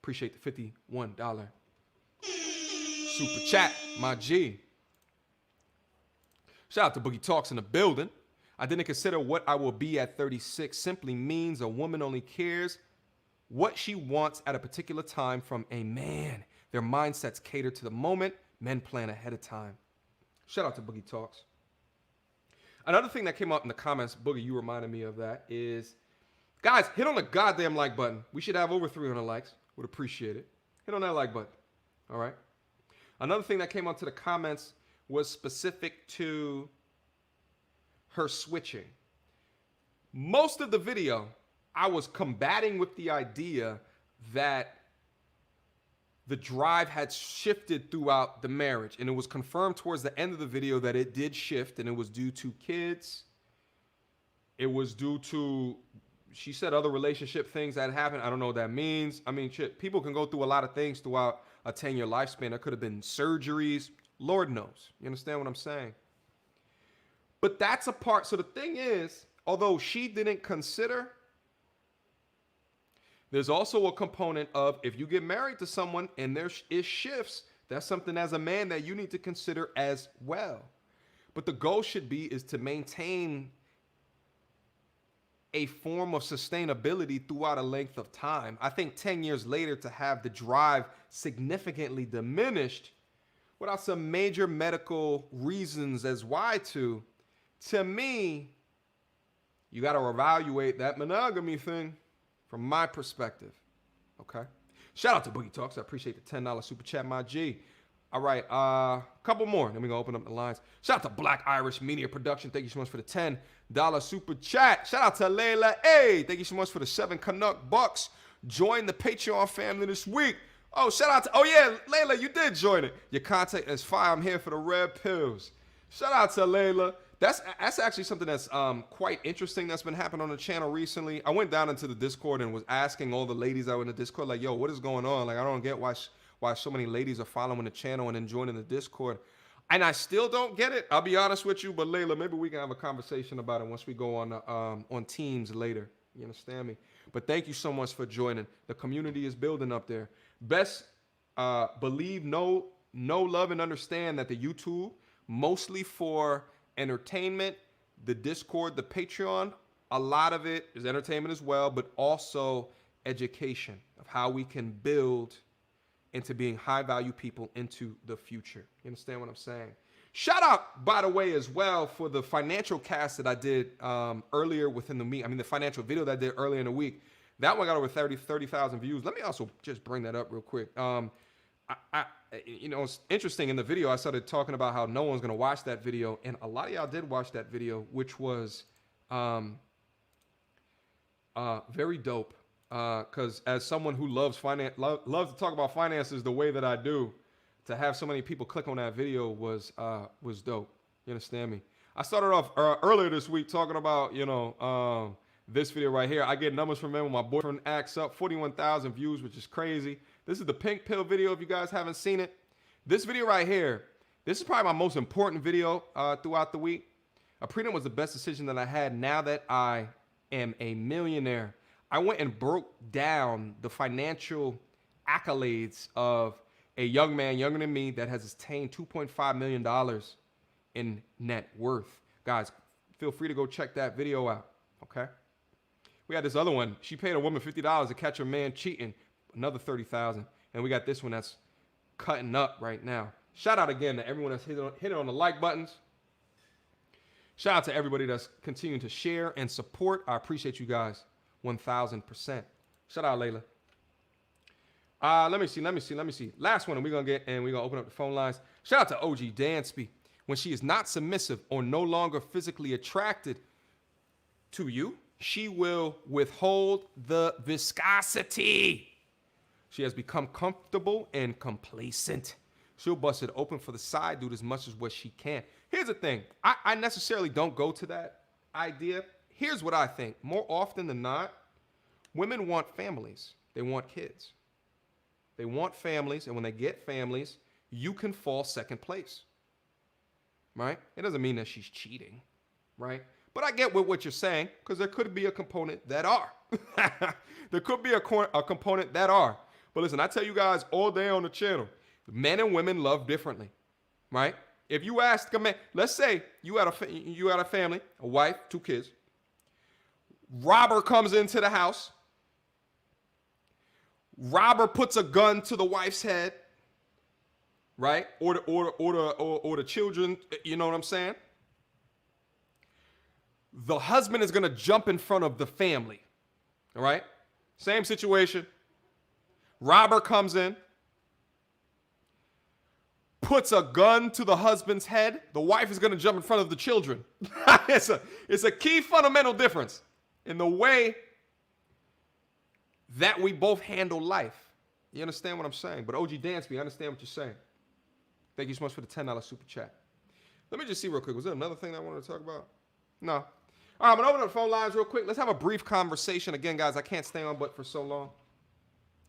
Appreciate the $51 super chat, my G. Shout out to Boogie Talks in the building. I didn't consider what I will be at 36 simply means a woman only cares what she wants at a particular time from a man. Their mindsets cater to the moment. Men plan ahead of time. Shout out to Boogie Talks. Another thing that came up in the comments, Boogie, you reminded me of that, is, guys, hit on the goddamn like button. We should have over 300 likes. Would appreciate it. Hit on that like button. All right? Another thing that came onto the comments was specific to her switching. Most of the video, I was combating with the idea that the drive had shifted throughout the marriage, and it was confirmed towards the end of the video that it did shift, and it was due to kids. It was due to, she said, other relationship things that happened. I don't know what that means. I mean, shit, people can go through a lot of things throughout a 10-year lifespan. There could have been surgeries. Lord knows. You understand what I'm saying? But that's a part. So the thing is, although she didn't consider, there's also a component of if you get married to someone and there is shifts, that's something as a man that you need to consider as well. But the goal should be is to maintain a form of sustainability throughout a length of time. I think 10 years later to have the drive significantly diminished without some major medical reasons as why to me, you got to evaluate that monogamy thing from my perspective, okay? Shout out to Boogie Talks. I appreciate the $10 super chat, my G. All right, couple more. Then we're going to open up the lines. Shout out to Black Irish Media Production. Thank you so much for the $10 super chat. Shout out to Layla A. Thank you so much for the 7 Canuck bucks. Join the Patreon family this week. Oh, shout out to, oh yeah, Layla, you did join it. Your contact is fire. I'm here for the red pills. Shout out to Layla. That's actually something that's quite interesting that's been happening on the channel recently. I went down into the Discord and was asking all the ladies that were in the Discord, like, yo, what is going on? Like, I don't get why so many ladies are following the channel and then joining the Discord. And I still don't get it. I'll be honest with you, but Layla, maybe we can have a conversation about it once we go on Teams later. You understand me? But thank you so much for joining. The community is building up there. Best believe, know, love, and understand that the YouTube, mostly for entertainment, the Discord, the Patreon, a lot of it is entertainment as well, but also education of how we can build into being high value people into the future. You understand what I'm saying? Shout out, by the way, as well for the financial cast that I did earlier within the week. I mean, the financial video that I did earlier in the week. That one got over 30,000 views. Let me also just bring that up real quick. It's interesting. In the video, I started talking about how no one's going to watch that video. And a lot of y'all did watch that video, which was very dope. Because as someone who loves loves to talk about finances the way that I do, to have so many people click on that video was dope. You understand me? I started off earlier this week talking about, this video right here. I get numbers from him when my boyfriend acts up. 41,000 views, which is crazy. This is the pink pill video if you guys haven't seen it. This video right here, this is probably my most important video throughout the week. A prenup was the best decision that I had now that I am a millionaire. I went and broke down the financial accolades of a young man younger than me that has attained $2.5 million in net worth. Guys, feel free to go check that video out, okay? We had this other one. She paid a woman $50 to catch her man cheating, another $30,000. And we got this one that's cutting up right now. Shout out again to everyone that's hit on the like buttons. Shout out to everybody that's continuing to share and support. I appreciate you guys 1,000%. Shout out, Layla. Let me see. Last one, and we're going to open up the phone lines. Shout out to OG Dansby. When she is not submissive or no longer physically attracted to you, she will withhold the viscosity. She has become comfortable and complacent. She'll bust it open for the side dude as much as what she can. Here's the thing. I necessarily don't go to that idea. Here's what I think. More often than not, women want families. They want kids. They want families, and when they get families, you can fall second place, right? It doesn't mean that she's cheating, right? But I get what you're saying, because there could be a component that are. There could be a component that are. But listen, I tell you guys all day on the channel, men and women love differently, right? If you ask a man, let's say you had a family, a wife, 2 kids. Robber comes into the house. Robber puts a gun to the wife's head, right? Or the children, you know what I'm saying? The husband is gonna jump in front of the family, all right? Same situation. Robber comes in, puts a gun to the husband's head. The wife is gonna jump in front of the children. It's a key fundamental difference in the way that we both handle life. You understand what I'm saying? But OG Dansby, I understand what you're saying. Thank you so much for the $10 super chat. Let me just see real quick. Was there another thing that I wanted to talk about? No. All right, I'm going to open up the phone lines real quick. Let's have a brief conversation. Again, guys, I can't stay on but for so long.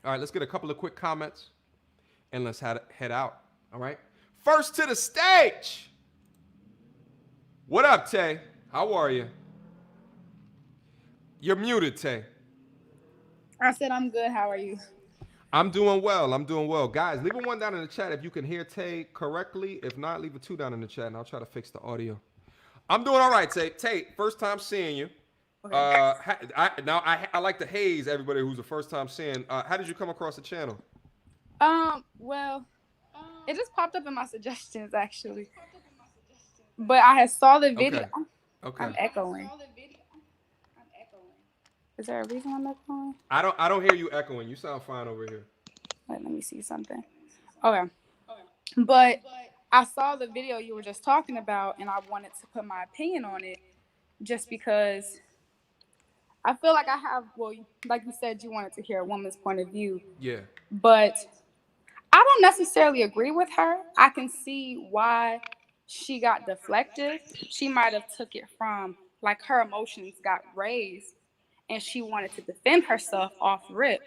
All right, let's get a couple of quick comments, and let's head out. All right? First to the stage. What up, Tay? How are you? You're muted, Tay. I said I'm good. How are you? I'm doing well. Guys, leave a 1 down in the chat if you can hear Tay correctly. If not, leave a 2 down in the chat, and I'll try to fix the audio. I'm doing all right, Tay. Tay, first time seeing you. Okay. I like to haze everybody who's the first time seeing. How did you come across the channel? Well, it just popped up in my suggestions, actually. But I had saw the video. Okay. I'm echoing. Is there a reason I'm echoing? I don't hear you echoing. You sound fine over here. Wait, let me see something. Okay. But I saw the video you were just talking about, and I wanted to put my opinion on it just because I feel like I have, well, like you said, you wanted to hear a woman's point of view. Yeah. But I don't necessarily agree with her. I can see why she got deflected. She might have took it from, like, her emotions got raised, and she wanted to defend herself off rip.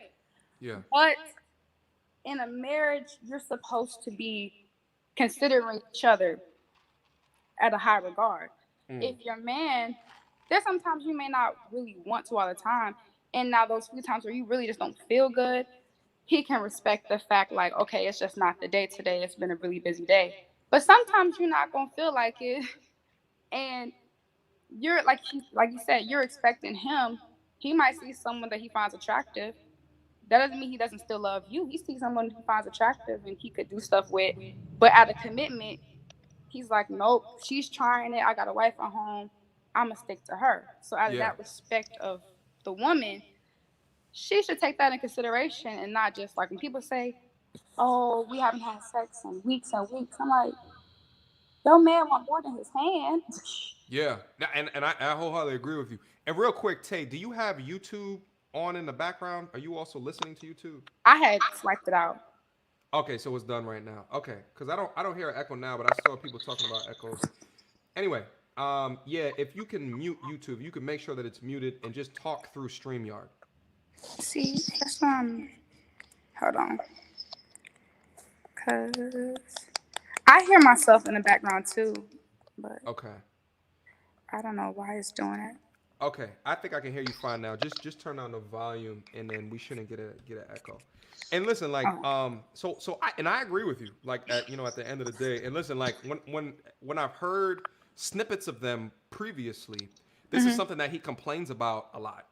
Yeah. But in a marriage, you're supposed to be considering each other at a high regard. If your man, there's sometimes you may not really want to all the time, and now those few times where you really just don't feel good, he can respect the fact, like, okay, it's just not the day today. It's been a really busy day. But sometimes you're not going to feel like it, and you're like you said, you're expecting him. He might see someone that he finds attractive. That doesn't mean he doesn't still love you. He sees someone he finds attractive and he could do stuff with. But out of commitment, he's like, nope, she's trying it. I got a wife at home. I'ma stick to her. So out of Yeah. that respect of the woman, she should take that in consideration and not just like when people say, "Oh, we haven't had sex in weeks and weeks." I'm like, your man want more than his hand. Yeah. And I wholeheartedly agree with you. And real quick, Tay, do you have YouTube on in the background? Are you also listening to YouTube? I had swiped it out. Okay, so it's done right now. Okay, because I don't hear an echo now, but I saw people talking about echoes. Anyway, yeah, if you can mute YouTube, you can make sure that it's muted and just talk through StreamYard. See, that's hold on, cause I hear myself in the background too, but Okay. I don't know why it's doing it. Okay, I think I can hear you fine now. Just turn down the volume, and then we shouldn't get an echo. And listen, like, Oh. I agree with you. Like, at the end of the day, and listen, like, when I've heard snippets of them previously, this is Mhm. something that he complains about a lot.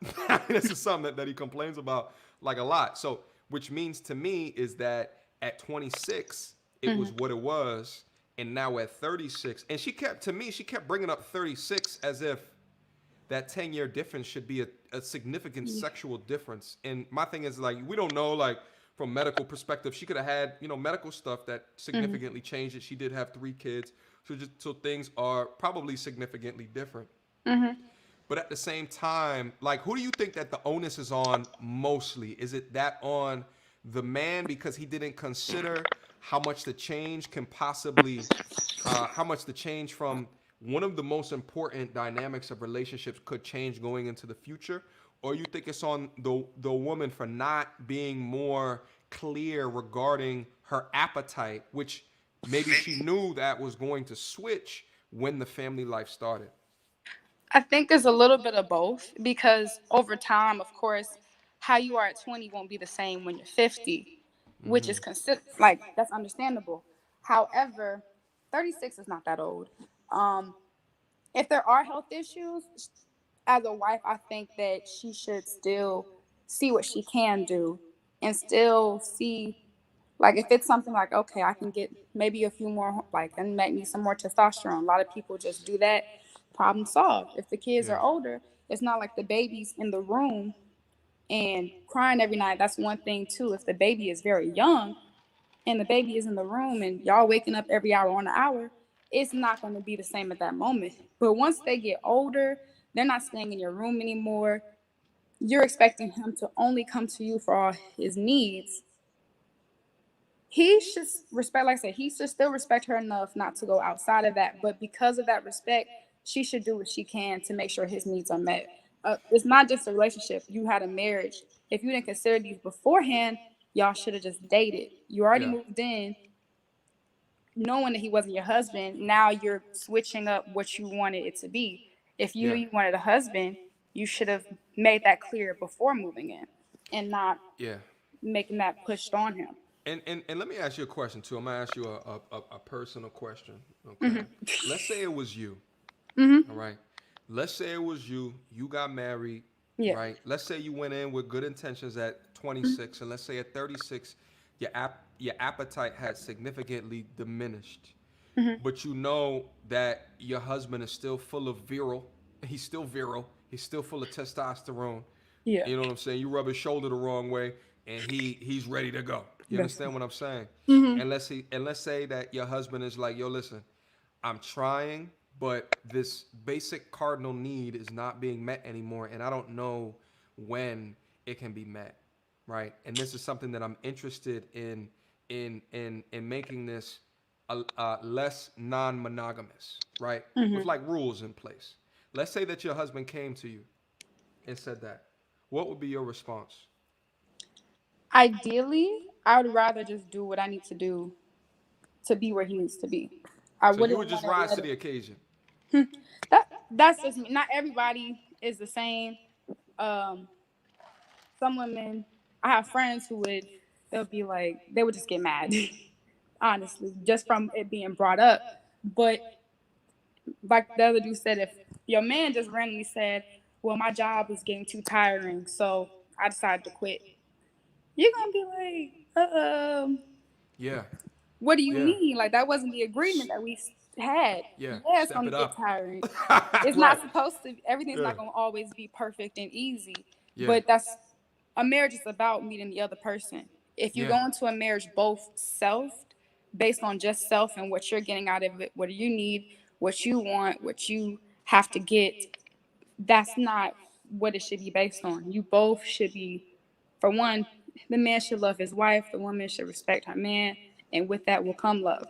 This is something that he complains about like a lot. So, which means to me is that at 26, it was Mhm. what it was, and now at 36, and she kept bringing up 36 as if that 10-year difference should be a significant Yeah. sexual difference. And my thing is, like, we don't know, like, from medical perspective, she could have had, medical stuff that Mhm. significantly changed it. She did have 3 kids. So things are probably significantly different. Mhm. But at the same time, like, who do you think that the onus is on mostly? Is it that on the man because he didn't consider how much the change can possibly, how much the change from one of the most important dynamics of relationships could change going into the future? Or you think it's on the woman for not being more clear regarding her appetite, which maybe she knew that was going to switch when the family life started? I think it's a little bit of both because over time, of course, how you are at 20 won't be the same when you're 50, which is like that's understandable. However, 36 is not that old. Um, if there are health issues, as a wife, I think that she should still see what she can do and still see, like, if it's something like, okay, I can get maybe a few more, like, and make me some more testosterone. A lot of people just do that, problem solved. If the kids Yeah. are older, it's not like the baby's in the room and crying every night. That's one thing, too. If the baby is very young, and the baby is in the room and y'all waking up every hour on the hour, it's not going to be the same at that moment. But once they get older, they're not staying in your room anymore. You're expecting him to only come to you for all his needs. He should respect, like I said, he should still respect her enough not to go outside of that. But because of that respect, she should do what she can to make sure his needs are met. It's not just a relationship. You had a marriage. If you didn't consider these beforehand, y'all should have just dated. You already Yeah. moved in knowing that he wasn't your husband. Now you're switching up what you wanted it to be. If you knew Yeah. you wanted a husband, you should have made that clear before moving in and not Yeah. making that pushed on him. And let me ask you a question too. I'm gonna ask you a personal question. Okay. Hmm. Let's say it was you. All Hmm. right. Let's say it was you. You got married. Yeah. Right. Let's say you went in with good intentions at 26, and let's say at 36, your appetite had significantly diminished. Hmm. But you know that your husband is still full of virile. He's still virile. He's still full of testosterone. Yeah. You know what I'm saying? You rub his shoulder the wrong way, and he's ready to go. You That's. understand what I'm saying? Hmm. And let's say that your husband is like, yo, listen, I'm trying, but this basic cardinal need is not being met anymore, and I don't know when it can be met, right? And this is something that I'm interested in making this less non-monogamous, right? With Hmm. like rules in place. Let's say that your husband came to you and said that. What would be your response? Ideally, I would rather just do what I need to do to be where he needs to be. I So you wouldn't would just want to rise let to it. the occasion. That's just me. Not everybody is the same. Um, some women, I have friends who would, they'll be like, they would just get mad, honestly, just from it being brought up. But like the other dude said, if your man just randomly said, well, my job is getting too tiring, so I decided to quit. You're going to be like, Yeah. what do you Yeah. mean? Like, that wasn't the agreement that we had. Yeah. Yeah, it's Step going it to get up. tiring. It's Right. not supposed to, everything's Yeah. not going to always be perfect and easy. Yeah. But that's, a marriage is about meeting the other person. If you Yeah. go into a marriage both self, based on just self and what you're getting out of it, what do you need, what you want, what you have to get, that's not what it should be based on. You both should be, for one, the man should love his wife, the woman should respect her man, and with that will come love.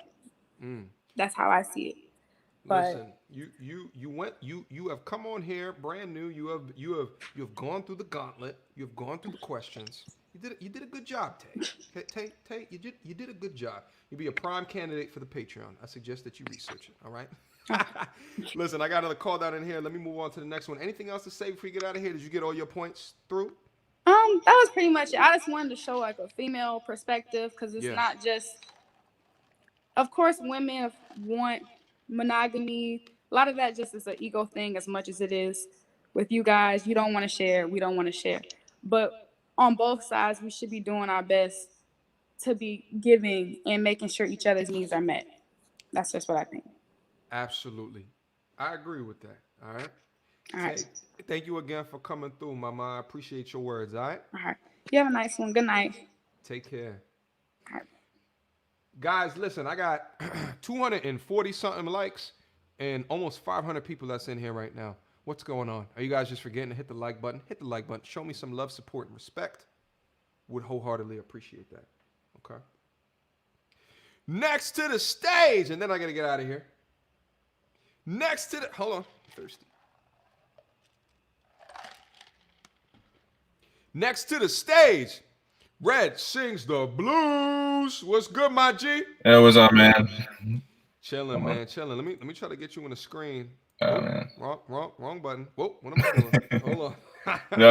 That's how I see it. But Listen, you have come on here brand new. You have gone through the gauntlet. You have gone through the questions. You did a good job, Tay. Tay, you did a good job. You'll be a prime candidate for the Patreon. I suggest that you research it. All right. Listen, I got another call down in here. Let me move on to the next one. Anything else to say before you get out of here? Did you get all your points through? that was pretty much it. I just wanted to show like a female perspective because it's Yeah. not just. Of course, women want monogamy. A lot of that just is an ego thing as much as it is with you guys. You don't want to share. We don't want to share. But on both sides, we should be doing our best to be giving and making sure each other's needs are met. That's just what I think. Absolutely. I agree with that. All right. All Tay, right. thank you again for coming through, Mama. I appreciate your words. All right. All right. You have a nice one. Good night. Take care. All right. Guys, listen, I got 240 something likes and almost 500 people that's in here right now. What's going on? Are you guys just forgetting to hit the like button? Hit the like button. Show me some love, support, and respect. Would wholeheartedly appreciate that. Okay. Next to the stage, and then I gotta get out of here. Next to the, hold on, I'm thirsty. Next to the stage, Red sings the blues. What's good, my G? Hey, what's up, man? Chilling, man, chilling. Let me try to get you on the screen. Oh, Oh, man. wrong button. Whoa, what am I doing? Hold on. No,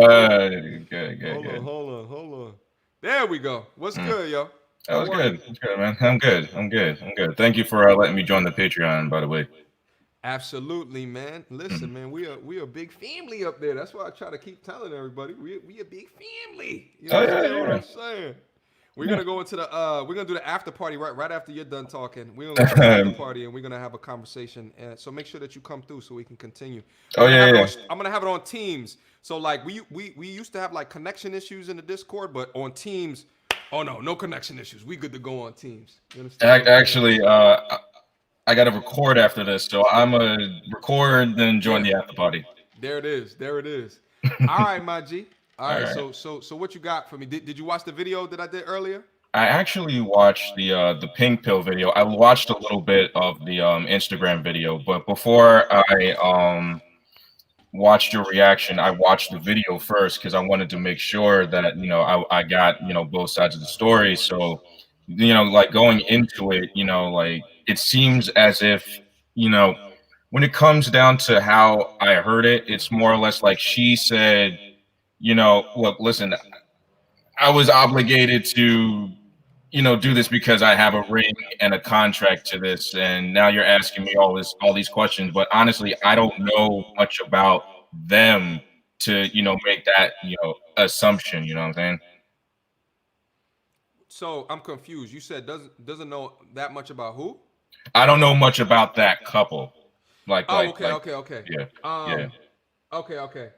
good. Hold on. There we go. What's good, yo? That was How are you? good. It's good, man. I'm good. Thank you for letting me join the Patreon, by the way. Absolutely, man. Listen, man, we are a big family up there. That's why I try to keep telling everybody we a big family. You know what I'm saying? We're gonna go into the we're gonna do the after party right after you're done talking. We're gonna go to the after party and we're gonna have a conversation. And so make sure that you come through so we can continue. I'm gonna have it on Teams. So like we used to have like connection issues in the Discord, but on Teams, oh no connection issues. We good to go on Teams. You understand? Actually, I got to record after this, so I'm gonna record then join the after party. There it is. All right, my G. All right. So what you got for me? Did you watch the video that I did earlier? I actually watched the pink pill video. I watched a little bit of the Instagram video, but before I watched your reaction, I watched the video first because I wanted to make sure that I got both sides of the story. So like going into it, like it seems as if when it comes down to how I heard it, it's more or less like she said, look, listen, I was obligated to do this because I have a ring and a contract to this, and now you're asking me all these questions, but honestly, I don't know much about them to make that assumption. You know what I'm saying? So I'm confused. You said doesn't know that much about who? I don't know much about that couple. Okay. Yeah. Okay.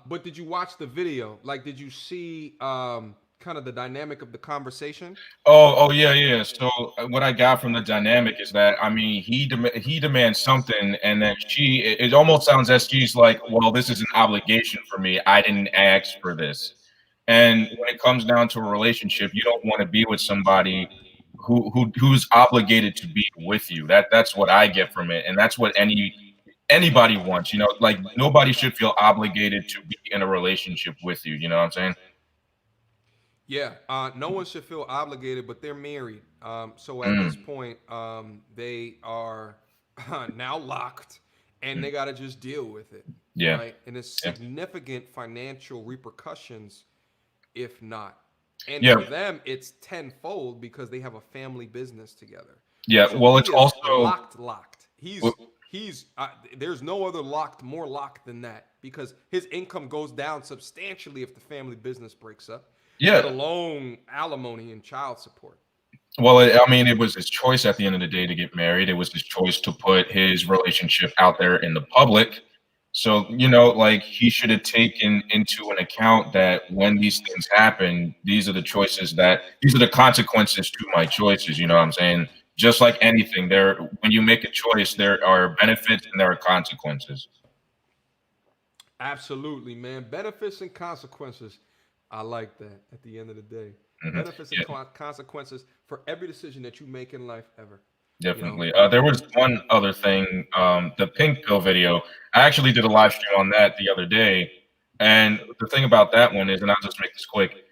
But did you watch the video? Like, did you see kind of the dynamic of the conversation? Oh yeah. So what I got from the dynamic is that he demands something, and then it almost sounds as she's like, well, this is an obligation for me. I didn't ask for this. And when it comes down to a relationship, you don't want to be with somebody who's obligated to be with you. That's what I get from it, and that's what anybody wants. Like nobody should feel obligated to be in a relationship with you. You know what I'm saying? Yeah, no one should feel obligated, but they're married. So at this point, they are now locked, and they got to just deal with it. Yeah. Right? And it's significant financial repercussions, if not. And for them, it's tenfold because they have a family business together. Yeah. So well, it's also locked. He's there's no other more locked than that, because his income goes down substantially if the family business breaks up. Yeah. Let alone alimony and child support. Well, I mean, it was his choice at the end of the day to get married. It was his choice to put his relationship out there in the public. So, you know, like, he should have taken into an account that when these things happen, these are the consequences to my choices. You know what I'm saying? Just like anything, when you make a choice, there are benefits and there are consequences. Absolutely, man. Benefits and consequences. I like that at the end of the day. Mhm. Benefits and consequences for every decision that you make in life ever. Definitely. You know? There was one other thing, the pink pill video. I actually did a live stream on that the other day. And the thing about that one is, and I'll just make this quick.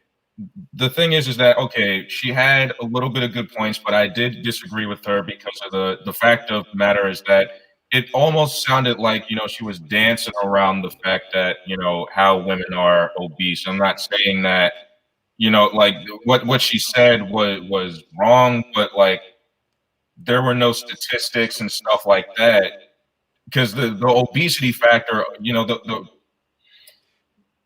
The thing is that, okay, she had a little bit of good points, but I did disagree with her because of the fact of the matter is that it almost sounded like, you know, she was dancing around the fact that, you know, how women are obese. I'm not saying that, you know, like, what she said was wrong, but, like, there were no statistics and stuff like that, because the obesity factor, you know,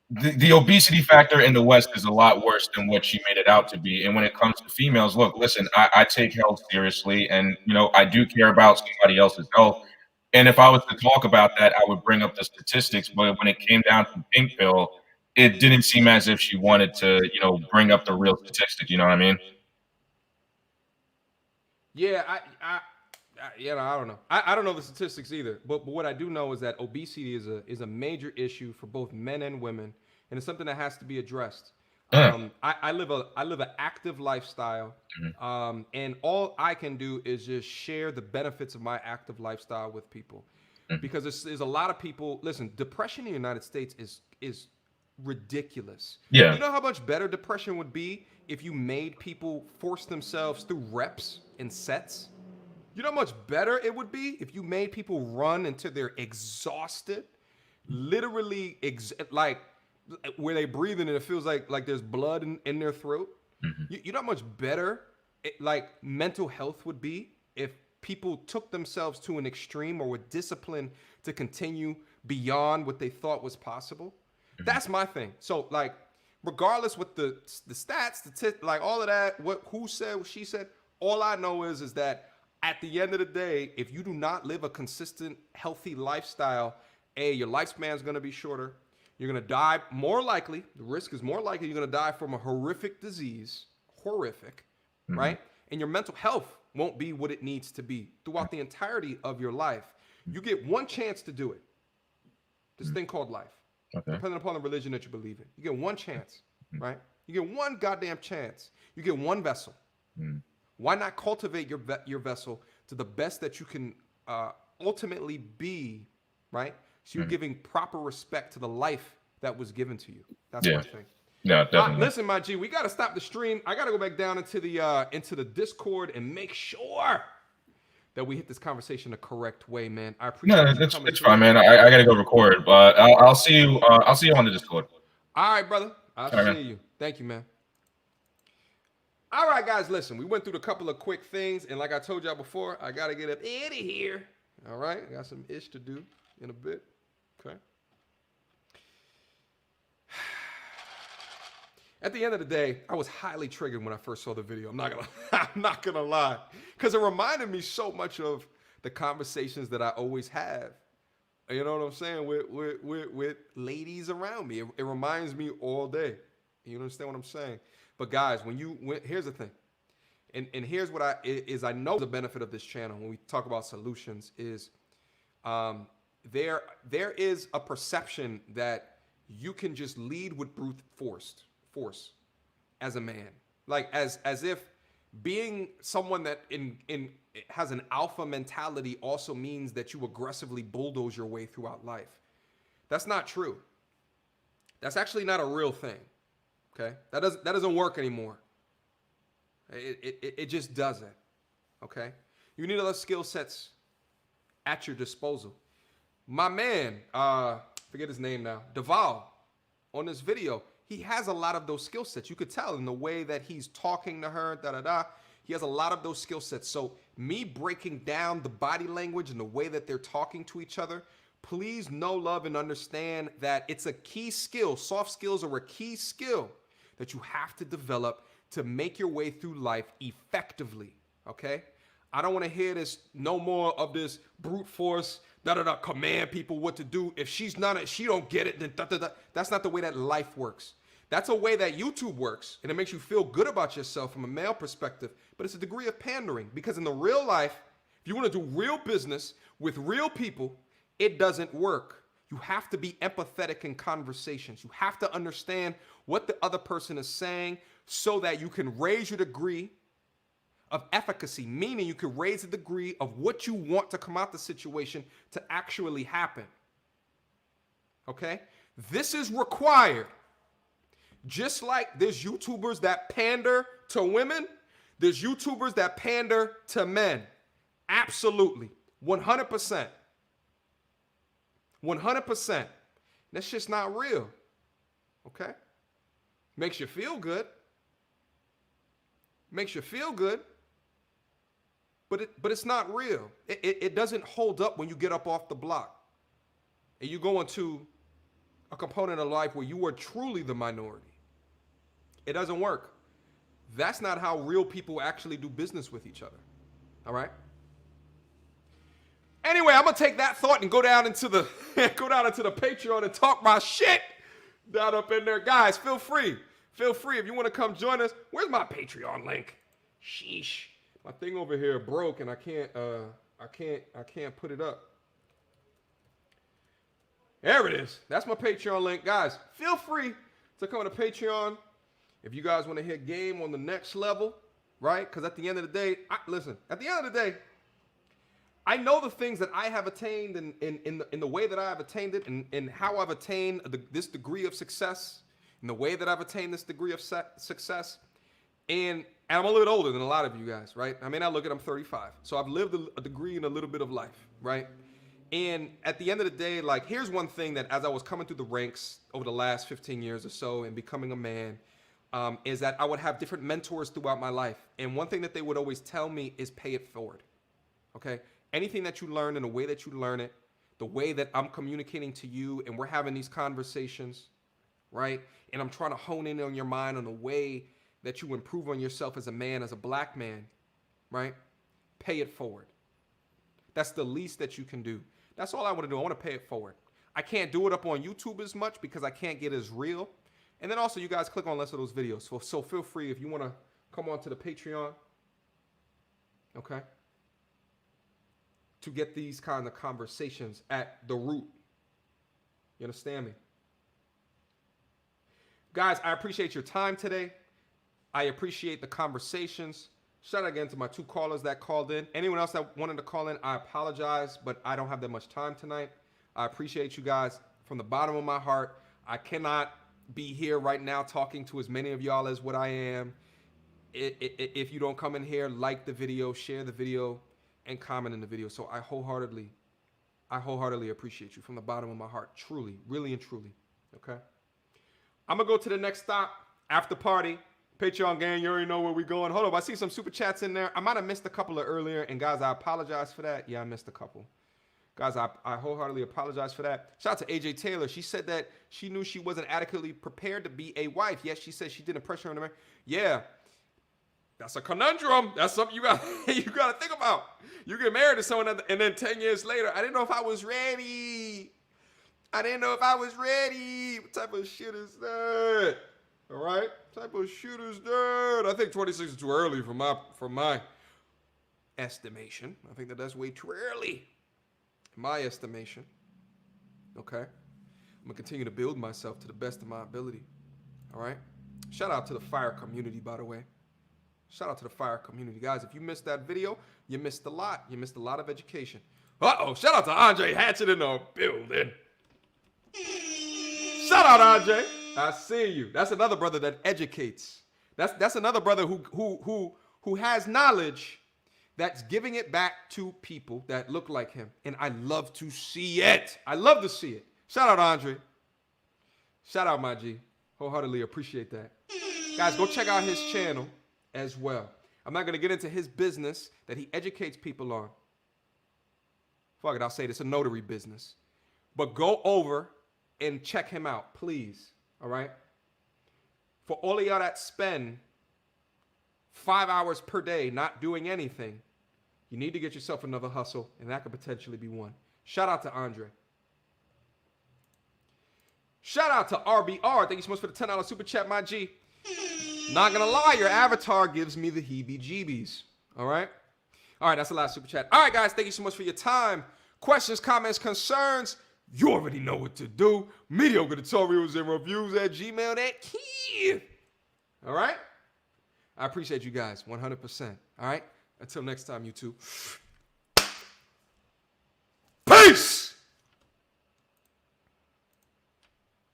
the obesity factor in the West is a lot worse than what she made it out to be. And when it comes to females, look, listen, I take health seriously, and, you know, I do care about somebody else's health. And if I was to talk about that, I would bring up the statistics. But when it came down to pink pill, it didn't seem as if she wanted to, you know, bring up the real statistics. You know what I mean? Yeah, I don't know. I don't know the statistics either. But what I do know is that obesity is a major issue for both men and women, and it's something that has to be addressed. I live an active lifestyle, and all I can do is just share the benefits of my active lifestyle with people, because there's a lot of people. Listen, depression in the United States is ridiculous. Yeah. You know how much better depression would be if you made people force themselves through reps and sets? You know how much better it would be if you made people run until they're exhausted, literally like where they breathing and it feels like there's blood in their throat. You know how much better like mental health would be if people took themselves to an extreme or were disciplined to continue beyond what they thought was possible. That's my thing. So, like, regardless what the stats, like all of that, who said what she said, all I know is that at the end of the day, if you do not live a consistent, healthy lifestyle, your lifespan is going to be shorter. You're going to die more likely. The risk is more likely you're going to die from a horrific disease, right? And your mental health won't be what it needs to be throughout the entirety of your life. You get one chance to do it. This thing called life. Okay. Depending upon the religion that you believe in. You get one chance, right? You get one goddamn chance. You get one vessel. Why not cultivate your vessel to the best that you can ultimately be, right? So you're giving proper respect to the life that was given to you. That's my thing. Yeah, definitely. Listen, my G, we got to stop the stream. I got to go back down into the Discord and make sure that we hit this conversation the correct way, man. I appreciate you coming. It's fine, man. I got to go record, but I'll see you. I'll see you on the Discord. All right, brother. I'll see you. Thank you, man. All right, guys, listen. We went through a couple of quick things, and like I told y'all before, I got to get up out of here. All right? I got some ish to do in a bit. Okay? At the end of the day, I was highly triggered when I first saw the video. I'm not gonna lie, because it reminded me so much of the conversations that I always have. You know what I'm saying? With ladies around me, it reminds me all day. You understand what I'm saying? But guys, here's the thing, and here's what I know the benefit of this channel when we talk about solutions is, there is a perception that you can just lead with brute force as a man, like as if being someone that has an alpha mentality also means that you aggressively bulldoze your way throughout life. That's not true. That's actually not a real thing. Okay, that doesn't work anymore. It just doesn't. Okay, you need other skill sets at your disposal. My man, forget his name now, Duval, on this video, he has a lot of those skill sets. You could tell in the way that he's talking to her, He has a lot of those skill sets. So me breaking down the body language and the way that they're talking to each other, please know, love, and understand that it's a key skill. Soft skills are a key skill that you have to develop to make your way through life effectively, okay? I don't want to hear this, no more of this brute force, command people what to do. If she don't get it, then That's not the way that life works. That's a way that YouTube works, and it makes you feel good about yourself from a male perspective, but it's a degree of pandering, because in the real life, if you want to do real business with real people, it doesn't work. You have to be empathetic in conversations. You have to understand what the other person is saying so that you can raise your degree of efficacy, meaning you can raise the degree of what you want to come out the situation to actually happen. Okay? This is required. Just like there's YouTubers that pander to women, there's YouTubers that pander to men. Absolutely. 100%. 100%. That's just not real. Okay? Makes you feel good. Makes you feel good. But it's not real. It doesn't hold up when you get up off the block and you go into a component of life where you are truly the minority. It doesn't work. That's not how real people actually do business with each other. All right? Anyway, I'm gonna take that thought and go down into the Patreon and talk my shit down up in there. Guys, feel free. Feel free if you want to come join us. Where's my Patreon link? Sheesh. My thing over here broke and I can't put it up. There it is. That's my Patreon link. Guys, feel free to come to Patreon if you guys want to hit game on the next level, right? Because at the end of the day, at the end of the day, I know the things that I have attained in the way that I have attained it and how I've attained this degree of success, in the way that I've attained this degree of success. And I'm a little older than a lot of you guys, right? I mean, I look at I'm 35. So I've lived a degree and a little bit of life, right? And at the end of the day, like, here's one thing that as I was coming through the ranks over the last 15 years or so and becoming a man, is that I would have different mentors throughout my life. And one thing that they would always tell me is pay it forward, okay? Anything that you learn in the way that you learn it, the way that I'm communicating to you and we're having these conversations, right? And I'm trying to hone in on your mind on the way that you improve on yourself as a man, as a black man, right? Pay it forward. That's the least that you can do. That's all I want to do. I want to pay it forward. I can't do it up on YouTube as much because I can't get as real. And then also you guys click on less of those videos. So feel free if you want to come on to the Patreon, okay? To get these kind of conversations at the root. You understand me? Guys, I appreciate your time today. I appreciate the conversations. Shout out again to my 2 callers that called in. Anyone else that wanted to call in, I apologize, but I don't have that much time tonight. I appreciate you guys from the bottom of my heart. I cannot be here right now talking to as many of y'all as what I am. If you don't come in here, like the video, share the video, and comment in the video. So I wholeheartedly appreciate you from the bottom of my heart. Truly, really and truly. Okay? I'm going to go to the next stop, after party. Patreon gang, you already know where we're going. Hold up, I see some super chats in there. I might have missed a couple of earlier, and guys, I apologize for that. Yeah, I missed a couple. Guys, I wholeheartedly apologize for that. Shout out to AJ Taylor. She said that she knew she wasn't adequately prepared to be a wife. Yes, she said she didn't pressure on her. Yeah, that's a conundrum. That's something you got to think about. You get married to someone, and then 10 years later, I didn't know if I was ready. What type of shit is that? All right? Type of shit is that? I think 26 is too early for my estimation. I think that's way too early. In my estimation. Okay? I'm going to continue to build myself to the best of my ability. All right? Shout out to the fire community, by the way. Shout out to the fire community. Guys, if you missed that video, you missed a lot. You missed a lot of education. Uh-oh. Shout out to Andre Hatchet in the building. Shout out, Andre. I see you. That's another brother that educates. That's another brother who has knowledge that's giving it back to people that look like him. And I love to see it. I love to see it. Shout out, Andre. Shout out, my G. Wholeheartedly appreciate that. Guys, go check out his channel as well. I'm not going to get into his business that he educates people on. Fuck it, I'll say this, a notary business. But go over and check him out, please. All right? For all of y'all that spend 5 hours per day not doing anything, you need to get yourself another hustle, and that could potentially be one. Shout out to Andre. Shout out to RBR. Thank you so much for the $10 super chat, my G. Not gonna lie, your avatar gives me the heebie-jeebies. All right? All right, that's the last super chat. All right, guys, thank you so much for your time. Questions, comments, concerns, you already know what to do. Mediocre tutorials and reviews at gmail.com. All right? I appreciate you guys 100%. All right? Until next time, YouTube.